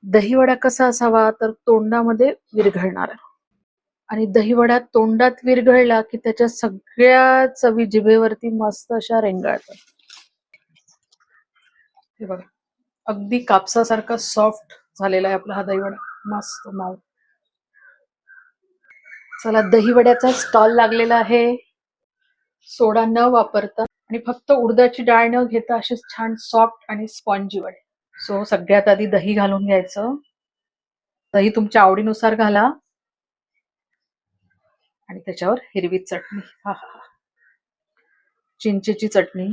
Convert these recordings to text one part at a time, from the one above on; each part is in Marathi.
दहीवडा कसा असावा तर तोंडामध्ये विरघळणारा आणि दहीवडा तोंडात विरघळला की त्याच्या सगळ्या चवी जिभेवरती मस्त अशा रेंगाळतात. हे बघा, अगदी कापसासारखा सॉफ्ट झालेला आहे आपला हा दहीवडा. मस्त मऊ. चला, दहीवड्याचा स्टॉल लागलेला आहे. सोडा न वापरता आणि फक्त उडदाची डाळ न घेता असे छान सॉफ्ट आणि स्पॉन्जी वडे. सो सगळ्यात आधी दही घालून घ्यायचं. दही तुमच्या आवडीनुसार घाला आणि त्याच्यावर हिरवी चटणी, हा हा हा, चिंचेची चटणी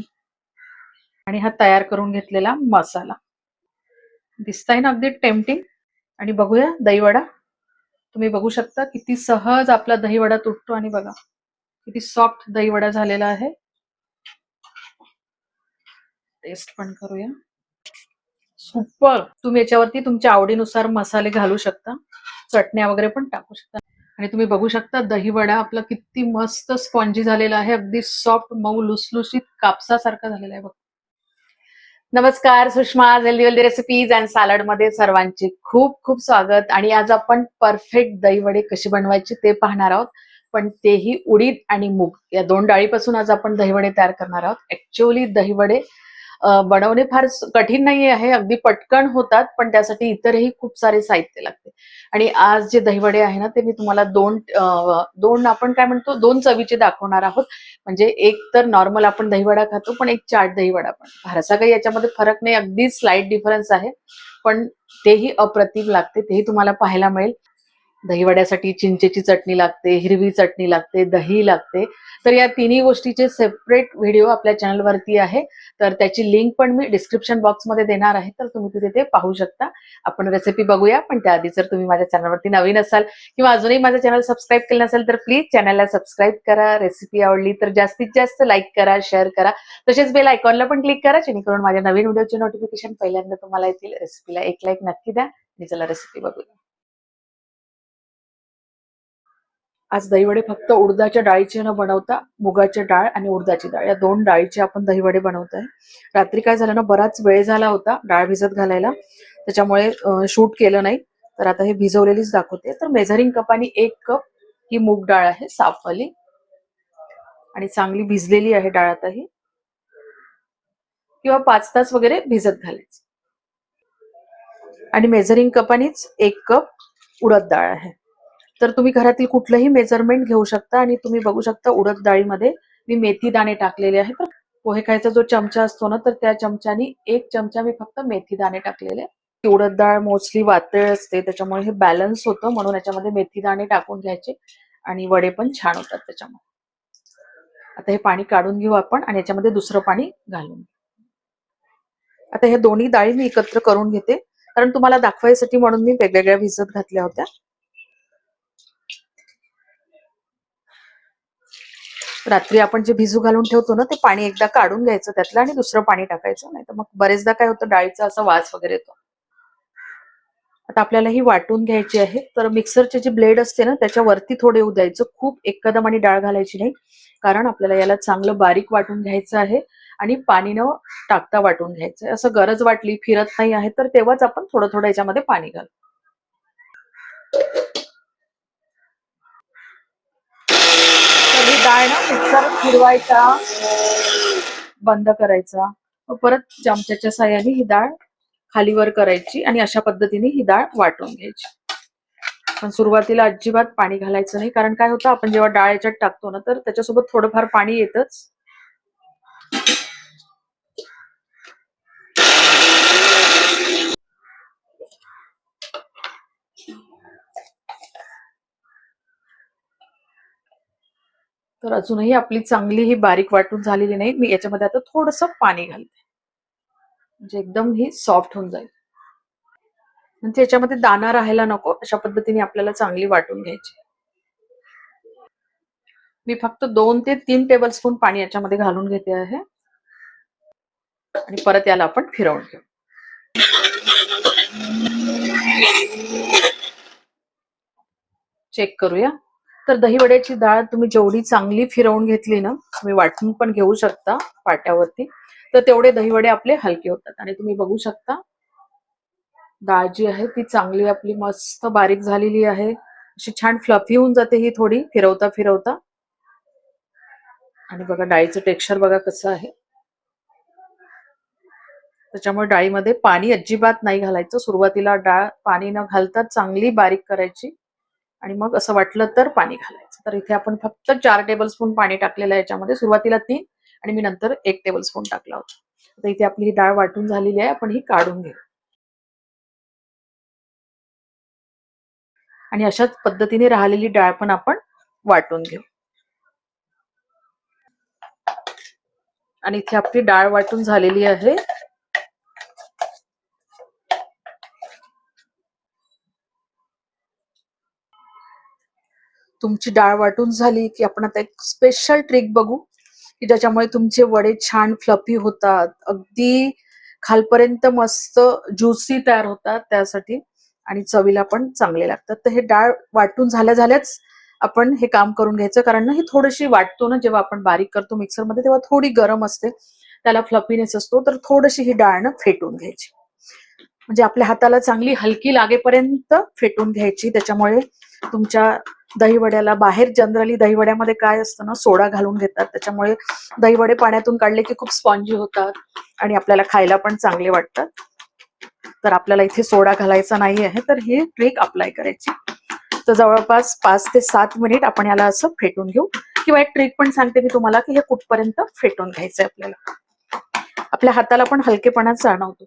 आणि हा तयार करून घेतलेला मसाला. दिसताय ना अगदी टेम्पटिंग. आणि बघूया दहीवडा. तुम्ही बघू शकता किती सहज आपला दहीवडा तुटतो आणि बघा किती सॉफ्ट दहीवडा झालेला आहे. टेस्ट पण करूया. सुपर. तुम्ही याच्यावरती तुमच्या आवडीनुसार मसाले घालू शकता, चटण्या वगैरे पण टाकू शकता. आणि तुम्ही बघू शकता दहीवडा आपला किती मस्त स्पॉन्जी झालेला आहे. अगदी सॉफ्ट मऊ लुसलुशीत कापसासारखा झालेला आहे बघ. नमस्कार, Sushma healthy healthy recipes and salad मध्ये सर्वांचे खूप खूप स्वागत. आणि आज आपण परफेक्ट दहीवडे कशी बनवायची ते पाहणार आहोत. पण तेही उडीद आणि मूग या दोन डाळीपासून आज आपण दहीवडे तयार करणार आहोत. ऍक्च्युअली दहीवडे बनवणे फार कठीण नाही आहे, अगदी पटकन होतात, पण त्यासाठी इतरही खूप सारे साहित्य लागते. आणि आज जे दहीवडे आहे ना ते मी तुम्हाला दोन आपण काय म्हणतो दोन चवीचे दाखवणार आहोत. म्हणजे एक तर नॉर्मल आपण दहीवडा खातो, पण एक चाट दहीवडा पण. फारसा काही याच्यामध्ये फरक नाही, अगदी स्लाइट डिफरन्स आहे, पण तेही अप्रतिम लागते, तेही तुम्हाला पाहायला मिळेल. दहीवड्यासाठी चिंचेची चटणी लागते, हिरवी चटणी लागते, दही लागते. तर या तिन्ही गोष्टीचे सेपरेट व्हिडिओ आपल्या चॅनलवरती आहे. तर त्याची लिंक पण मी डिस्क्रिप्शन बॉक्समध्ये देणार आहे, तर तुम्ही तिथे ते पाहू शकता. आपण रेसिपी बघूया, पण त्याआधी जर तुम्ही माझ्या चॅनलवरती नवीन असाल किंवा अजूनही माझं चॅनल सबस्क्राईब केलं नसेल तर प्लीज चॅनलला सबस्क्राईब करा. रेसिपी आवडली तर जास्तीत जास्त लाईक करा, शेअर करा. तसेच बेल आयकॉनला पण क्लिक करा, जेणेकरून माझ्या नवीन व्हिडिओचे नोटिफिकेशन पहिल्यांदा तुम्हाला येतील. रेसिपीला एक लाईक नक्की द्या आणि चला रेसिपी बघूया. आज दहीवडे फक्त उडदाच्या डाळीचे न बनवता मुगाची डाळ आणि उडदाची डाळ या दोन डाळीचे आपण दहीवडे बनवत आहे. रात्री काय झालं ना, बराच वेळ झाला होता डाळ भिजत घालायला, त्याच्यामुळे शूट केलं नाही. तर आता हे भिजवलेलीच दाखवते. तर मेझरिंग कपाने 1 कप ही मूग डाळ आहे, साफवाली, आणि चांगली भिजलेली आहे डाळ. आता ही किंवा 5 तास वगैरे भिजत घालायची. आणि मेझरिंग कपानेच 1 कप उडद डाळ आहे. तर तुम्ही घरातील कुठलंही मेजरमेंट घेऊ शकता. आणि तुम्ही बघू शकता उडद डाळीमध्ये मी मेथी दाणे टाकलेले आहेत. पोहे खायचा जो चमचा असतो ना, तर त्या चमच्यानी 1 चमचा मी फक्त मेथी दाणे टाकलेले. उडद डाळ मोस्टली वातळ असते, त्याच्यामुळे हे बॅलन्स होतं, म्हणून याच्यामध्ये मेथी दाणे टाकून घ्यायचे आणि वडे पण छान होतात त्याच्यामुळे. आता हे पाणी काढून घेऊ आपण आणि याच्यामध्ये दुसरं पाणी घालून. आता हे दोन्ही डाळी मी एकत्र करून घेते, कारण तुम्हाला दाखवायसाठी म्हणून मी वेगवेगळ्या भिजत घातल्या होत्या. रात्री आपण जे भिजू घालून ठेवतो ना, ते पाणी एकदा काढून घ्यायचं त्यातलं आणि दुसरं पाणी टाकायचं, नाही तर मग बरेचदा काय होतं डाळीचा असा वास वगैरे येतो. आता आपल्याला ही वाटून घ्यायची आहे. तर मिक्सरचे जे ब्लेड असते ना त्याच्यावरती थोडे येऊ द्यायचं, खूप एकदम आणि डाळ घालायची नाही, कारण आपल्याला याला चांगलं बारीक वाटून घ्यायचं आहे आणि पाणी न टाकता वाटून घ्यायचं. असं गरज वाटली, फिरत नाही आहे, तर तेव्हाच आपण थोडं थोडं याच्यामध्ये पाणी घालू. तर ही डाळ ना मिक्सर फिरवायचा, बंद करायचा, परत चमच्याच्या साह्याने ही डाळ खालीवर करायची आणि अशा पद्धतीने ही डाळ वाटून घ्यायची. पण सुरुवातीला अजिबात पाणी घालायचं नाही, कारण काय होतं आपण जेव्हा डाळ याच्यात टाकतो ना, तर त्याच्यासोबत थोडंफार पाणी येतच. तर अजूनही आपली चांगली ही बारीक वाटून झालेली नाही. मी याच्यामध्ये आता थोडंसं पाणी घालते, म्हणजे एकदम ही सॉफ्ट होऊन जाईल. म्हणजे याच्यामध्ये दाणा राहायला नको, अशा पद्धतीने आपल्याला चांगली वाटून घ्यायची. मी फक्त 2 ते 3 टेबलस्पून पाणी याच्यामध्ये घालून घेते आहे आणि परत याला आपण फिरवून घेऊ. चेक करूया. तर दहीवड्याची डाळ तुम्ही जेवढी चांगली फिरवून घेतली ना, तुम्ही वाटून पण घेऊ शकता पाट्यावरती, तर तेवढे दहीवडे आपले हलके होतात. आणि तुम्ही बघू शकता डाळ जी आहे ती चांगली आपली मस्त बारीक झालेली आहे. अशी छान फ्लफी होऊन जाते ही थोडी फिरवता फिरवता. आणि बघा डाळीचं टेक्स्चर बघा कसं आहे. त्याच्यामुळे डाळीमध्ये पाणी अजिबात नाही घालायचं. सुरुवातीला डाळ पाणी न घालता चांगली बारीक करायची आणि मग असं वाटलं तर पाणी घालायचं. तर इथे आपण फक्त 4 टेबलस्पून पाणी टाकलेलं आहे याच्यामध्ये. सुरुवातीला 3 आणि मी नंतर 1 टेबलस्पून टाकला होता. तर इथे आपली ही डाळ वाटून झालेली आहे. आपण ही काढून घेऊ आणि अशाच पद्धतीने राहिलेली डाळ पण आपण वाटून घेऊ. आणि इथे आपली डाळ वाटून झालेली आहे. तुमची डाळ वाटून झाली की आपण आता एक स्पेशल ट्रिक बघू की ज्याच्यामुळे तुमचे वडे छान फ्लफी होतात, अगदी खालपर्यंत मस्त ज्युसी तयार होतात त्यासाठी आणि चवीला पण चांगले लागतात. तर हे डाळ वाटून झाल्या झाल्याच आपण हे काम करून घ्यायचं, कारण ना ही थोडीशी वाटतो ना जेव्हा आपण बारीक करतो मिक्सरमध्ये तेव्हा थोडी गरम असते, त्याला फ्लफीनेस असतो. तर थोडीशी ही डाळ ना फेटून घ्यायची, म्हणजे आपल्या हाताला चांगली हलकी लागेपर्यंत फेटून घ्यायची. त्याच्यामुळे तुमच्या दहीवड्याला, बाहेर जनरली दहीवड्यामध्ये काय असतं ना, सोडा घालून घेतात. त्याच्यामुळे दहीवडे पाण्यातून काढले की खूप स्पॉन्जी होतात आणि आपल्याला खायला पण चांगले वाटतात. तर आपल्याला इथे सोडा घालायचा नाही आहे, तर ही ट्रिक अप्लाय करायची. तर जवळपास 5 ते 7 मिनिट आपण याला असं फेटून घेऊ. किंवा एक ट्रिक पण सांगते मी तुम्हाला की हे कुठपर्यंत फेटून घ्यायचंय आपल्याला. आपल्या हाताला पण हलकेपणा जाणवतो.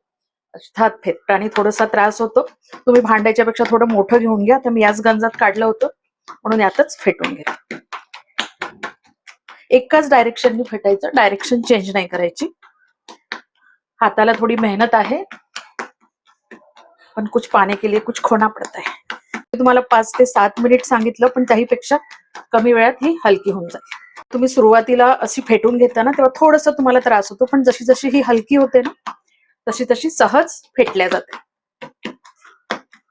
हात फेटताना थोडासा त्रास होतो. तुम्ही भांड्याच्या पेक्षा थोडं मोठं घेऊन घ्या. तर मी याच गंजात काढलं होतं म्हणून यातच फेटून घ्या. एकाच डायरेक्शननी फेटायचं, डायरेक्शन चेंज नाही करायची. हाताला थोडी मेहनत आहे पण कुछ पाने के लिए कुछ खोना पड़ता है. तुम्हाला 5 ते 7 मिनिट सांगितलं, पण त्याहीपेक्षा कमी वेळात ही हलकी होऊन जाईल. तुम्ही सुरुवातीला अशी फेटून घेताना तेव्हा थोडंसं तुम्हाला त्रास होतो, पण जशी जशी ही हलकी होते ना तशी तशी सहज फेटल्या जाते.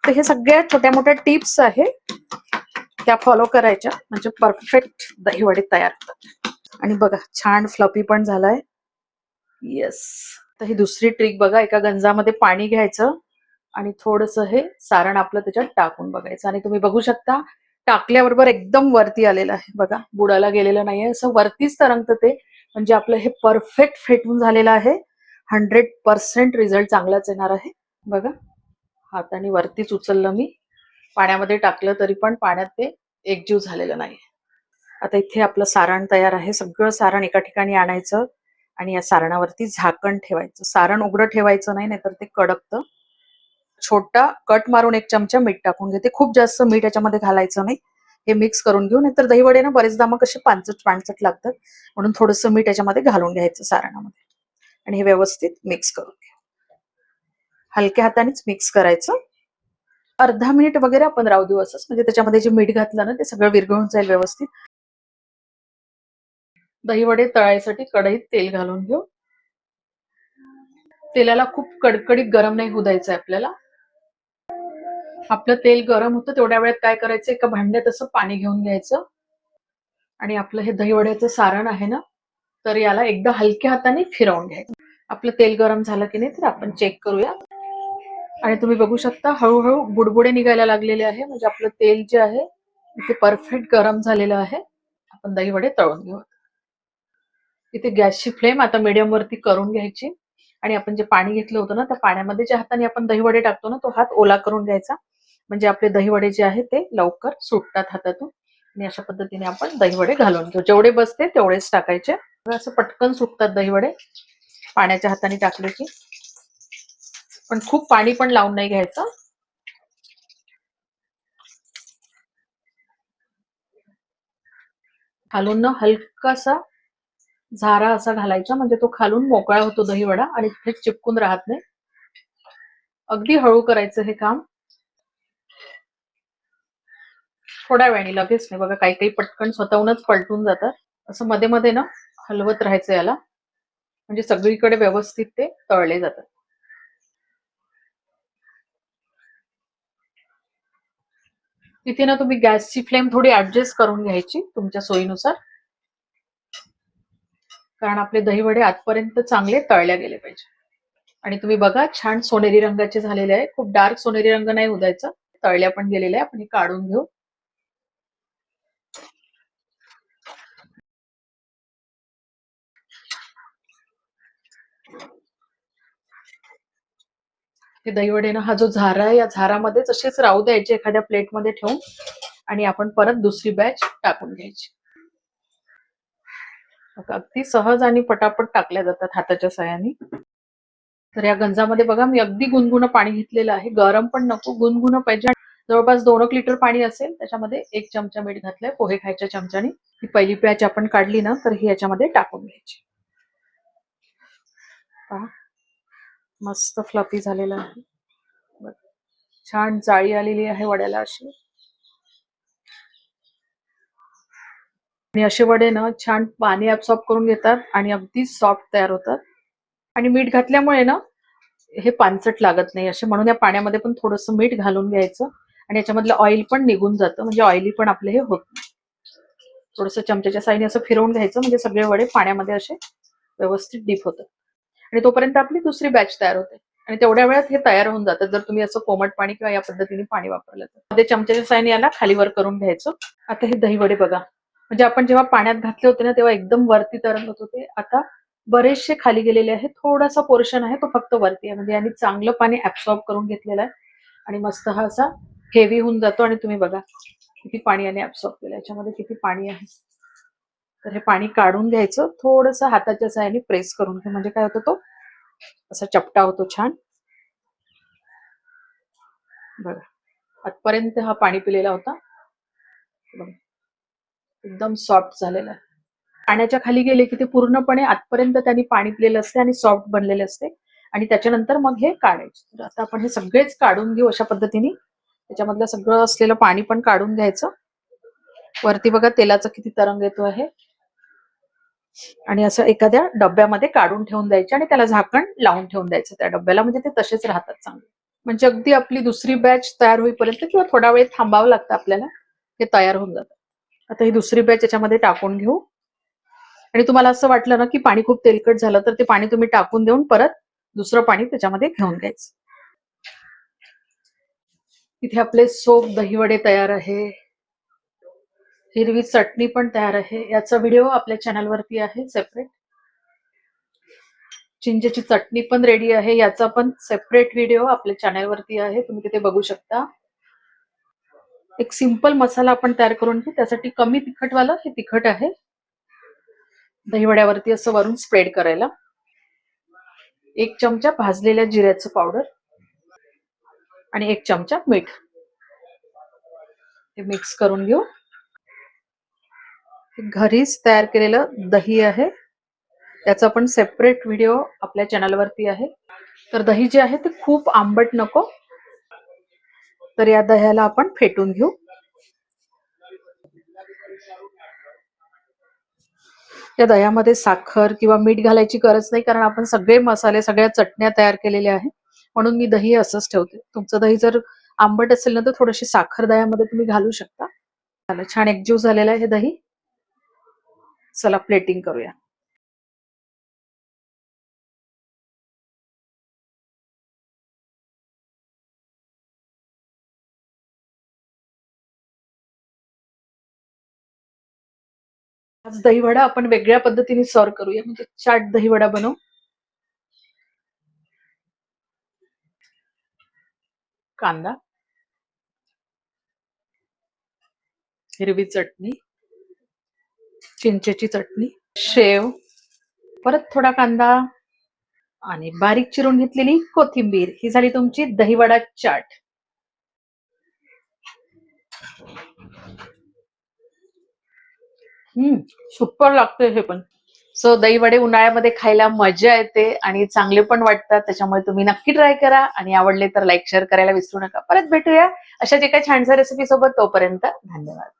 तर हे सगळ्या छोट्या मोठ्या टिप्स आहेत त्या फॉलो करायच्या, म्हणजे परफेक्ट दहीवडे तयार होतात. आणि बघा छान फ्लफी पण झालाय. येस. तर ही दुसरी ट्रिक बघा, एका गंजामध्ये पाणी घ्यायचं आणि थोडंसं हे सारण आपलं त्याच्यात टाकून बघायचं आणि तुम्ही बघू शकता टाकल्याबरोबर एकदम वरती आलेलं आहे बघा, बुडाला गेलेलं नाहीये, असं वरतीच तरंगतं ते. म्हणजे आपलं हे परफेक्ट फेटून झालेलं आहे. 100% रिझल्ट चांगलाच येणार आहे. बघा हाताने वरतीच उचललं मी, पाण्यामध्ये टाकलं तरी पण पाण्यात ते एकजीव झालेलं नाही. आता इथे आपलं सारण तयार आहे. सगळं सारण एका ठिकाणी आणायचं आणि या सारणावरती झाकण ठेवायचं. सारण उघडं ठेवायचं नाही, नाहीतर ते कडकतं. छोटा कट मारून 1 चमचा मीठ टाकून घेते. खूप जास्त मीठ याच्यामध्ये घालायचं नाही. हे मिक्स करून घेऊ, नाहीतर दहीवडे ना बरेचदा मग कसे पांचट पांचट लागतात, म्हणून थोडंसं मीठ याच्यामध्ये घालून घ्यायचं सारणामध्ये आणि हे व्यवस्थित मिक्स करून घ्या. हलक्या हातानेच मिक्स करायचं. अर्धा मिनिट वगैरे आपण राहू देऊ असंच, म्हणजे त्याच्यामध्ये जे मीठ घातलं ना ते सगळं विरघळून जाईल व्यवस्थित. दहीवडे तळायसाठी कढईत तेल घालून घेऊ. तेलाला खूप कडकडीत गरम नाही होऊ द्यायचंय आपल्याला. आपलं तेल गरम होतं तेवढ्या वेळात काय करायचं, एका भांड्यात असं पाणी घेऊन घ्यायचं आणि आपलं हे दहीवड्याचं सारण आहे ना, तर याला एकदा हलक्या हाताने फिरवून घ्यायचं. आपलं तेल गरम झालं की नाही तर आपण चेक करूया. आणि तुम्ही बघू शकता हळूहळू बुडबुडे निघायला लागलेले आहे, म्हणजे आपलं तेल जे आहे ते परफेक्ट गरम झालेलं आहे. आपण दहीवडे तळून घेऊ. इथे गॅसची फ्लेम आता मीडियम वरती करून घ्यायची आणि आपण जे पाणी घेतलं होतं ना त्या पाण्यामध्ये ज्या हाताने आपण दहीवडे टाकतो ना तो हात ओला करून घ्यायचा, म्हणजे आपले दहीवडे जे आहेत ते लवकर सुटतात हातातून. आणि अशा पद्धतीने आपण दहीवडे घालून घेऊ. जेवढे बसते तेवढेच टाकायचे. असं पटकन सुटतात दहीवडे पाण्याच्या हाताने टाकले की. पण खूप पाणी पण लावून नाही घ्यायचं. खालून ना हलकासा झारा असा घालायचा, म्हणजे तो खालून मोकळा होतो दहीवडा आणि तिथे चिपकून राहत नाही. अगदी हळू करायचं हे काम. थोड्या वेळाने, लगेच नाही बघा, काही काही पटकन स्वतःहूनच पलटून जातात. असं मध्ये मध्ये ना हलवत राहायचं याला, म्हणजे सगळीकडे व्यवस्थित ते तळले जातात. तिथे ना तुम्ही गॅसची फ्लेम थोडी ऍडजस्ट करून घ्यायची तुमच्या सोयीनुसार, कारण आपले दहीवडे आतपर्यंत चांगले तळले गेले पाहिजे. आणि तुम्ही बघा छान सोनेरी रंगाचे झालेले आहे. खूप डार्क सोनेरी रंग नाही होऊ द्यायचा. तळल्या पण गेलेले आहे. आपण हे काढून घेऊ. हे दहीवडे ना, हा जो झारा आहे या झारामध्येच असेच राहू द्यायचे एखाद्या प्लेटमध्ये ठेवून आणि आपण परत दुसरी बॅच टाकून घ्यायची. अगदी सहज आणि पटापट टाकल्या जातात हाताच्या साहाय्याने. तर या गंजामध्ये बघा मी अगदी गुणगुणं पाणी घेतलेलं आहे. गरम पण नको, गुणगुणं पाहिजे. जवळपास 2 लिटर पाणी असेल. त्याच्यामध्ये 1 चमचा मीठ घातलंय पोहे खायच्या चमच्याने. ही पहिली बॅच आपण काढली ना, तर ही याच्यामध्ये टाकून घ्यायची. पहा मस्त फ्लफी झालेलं आहे. छान जाळी आलेली आहे वड्याला अशी. आणि असे वडे ना छान पाणी ऍब्सॉर्ब करून घेतात आणि अगदी सॉफ्ट तयार होतात. आणि मीठ घातल्यामुळे ना हे पानसट लागत नाही असे, म्हणून या पाण्यामध्ये पण थोडंसं मीठ घालून घ्यायचं आणि याच्यामधलं ऑइल पण निघून जातं, म्हणजे ऑइली पण आपले हे होत नाही. थोडंसं चमच्याच्या साहाय्याने असं फिरवून घ्यायचं म्हणजे सगळे वडे पाण्यामध्ये असे व्यवस्थित डीप होतात. आणि तोपर्यंत आपली दुसरी बॅच तयार होते आणि तेवढ्या वेळात हे तयार होऊन जातं जर तुम्ही असं कोमट पाणी किंवा या पद्धतीने पाणी वापरलं तर. मध्ये चमच्याच्या साहाय्याने याला खाली वर करून घ्यायचं. आता हे दही वडे बघा, म्हणजे आपण जेव्हा पाण्यात घातले होते ना तेव्हा एकदम वरती तरंगत होते. आता बरेचसे खाली गेलेले आहे. थोडासा पोर्शन आहे तो फक्त वरती आहे, म्हणजे यांनी चांगलं पाणी ऍब्सॉर्ब करून घेतलेलं आहे आणि मस्त हा असा हेवी होऊन जातो. आणि तुम्ही बघा किती पाणी याने ऍब्सॉर्ब केलं, याच्यामध्ये किती पाणी आहे. तर हे पाणी काढून घ्यायचं, थोडंसं हाताच्या साहाय्याने प्रेस करून घ्या, म्हणजे काय होतं तो असा चपटा होतो छान. बघा आतपर्यंत हा पाणी पिलेला होता. बघा एकदम सॉफ्ट झालेला आहे. पाण्याच्या खाली गेले की ते पूर्णपणे आतपर्यंत त्यांनी पाणी पिलेलं असते आणि सॉफ्ट बनलेले असते आणि त्याच्यानंतर मग हे काढायचे. तर आता आपण हे सगळेच काढून घेऊ अशा पद्धतीने. त्याच्यामधलं सगळं असलेलं पाणी पण काढून घ्यायचं. वरती बघा तेलाचा किती तरंग येतो आहे. आणि असं एखाद्या डब्यामध्ये काढून ठेवून द्यायचे आणि त्याला झाकण लावून ठेवून द्यायचं त्या डब्याला, म्हणजे ते तसेच राहतात चांगले. म्हणजे अगदी आपली दुसरी बॅच तयार होईपर्यंत किंवा थोडा वेळ थांबावं लागतं आपल्याला, हे तयार होऊन जातं. आता ही दुसरी बॅच याच्यामध्ये टाकून घेऊ. आणि तुम्हाला असं वाटलं ना की पाणी खूप तेलकट झालं तर ते पाणी तुम्ही टाकून देऊन परत दुसरं पाणी त्याच्यामध्ये घेऊन घ्यायचं. इथे आपले सोप दहीवडे तयार आहे. हिरवी चटणी पण तयार आहे. याचा व्हिडिओ आपल्या चॅनलवरती आहे सेपरेट. चिंचेची चटणी पण रेडी आहे, याचा पण सेपरेट व्हिडिओ आपल्या चॅनलवरती आहे, तुम्ही तिथे बघू शकता. एक सिंपल मसाला आपण तयार करून घेऊ. त्यासाठी कमी तिखटवाला हे तिखट आहे, दहीवड्यावरती असं वरून स्प्रेड करायला. 1 चमचा भाजलेल्या जिऱ्याचं पावडर आणि 1 चमचा मीठ हे मिक्स करून घेऊ. घरीच तयार केलेलं दही आहे, त्याचा पण सेपरेट व्हिडिओ आपल्या चॅनलवरती आहे. तर दही जे आहे ते खूप आंबट नको, तर या दह्याला आपण फेटून घेऊ. या दह्यामध्ये साखर किंवा मीठ घालायची गरज नाही, कारण आपण सगळे मसाले सगळ्या चटण्या तयार केलेल्या आहेत, म्हणून मी दही असंच ठेवते. तुमचं दही जर आंबट असेल ना तर थोडीशी साखर दह्यामध्ये तुम्ही घालू शकता. छान एकजीव झालेला आहे हे दही. चला प्लेटिंग करूया. आज दहीवडा आपण वेगळ्या पद्धतीने सर्व करूया, म्हणजे चाट दहीवडा बनवू. कांदा, हिरवी चटणी, चिंचेची चटणी, शेव, परत थोडा कांदा आणि बारीक चिरून घेतलेली कोथिंबीर. ही झाली तुमची दहीवडा चाट. सुपर लागते हे पण. सो दहीवडे उन्हाळ्यामध्ये खायला मजा येते आणि चांगले पण वाटतात, त्याच्यामुळे तुम्ही नक्की ट्राय करा आणि आवडले तर लाईक शेअर करायला विसरू नका. परत भेटूया अशाच एका छानशा रेसिपी सोबत. तोपर्यंत धन्यवाद.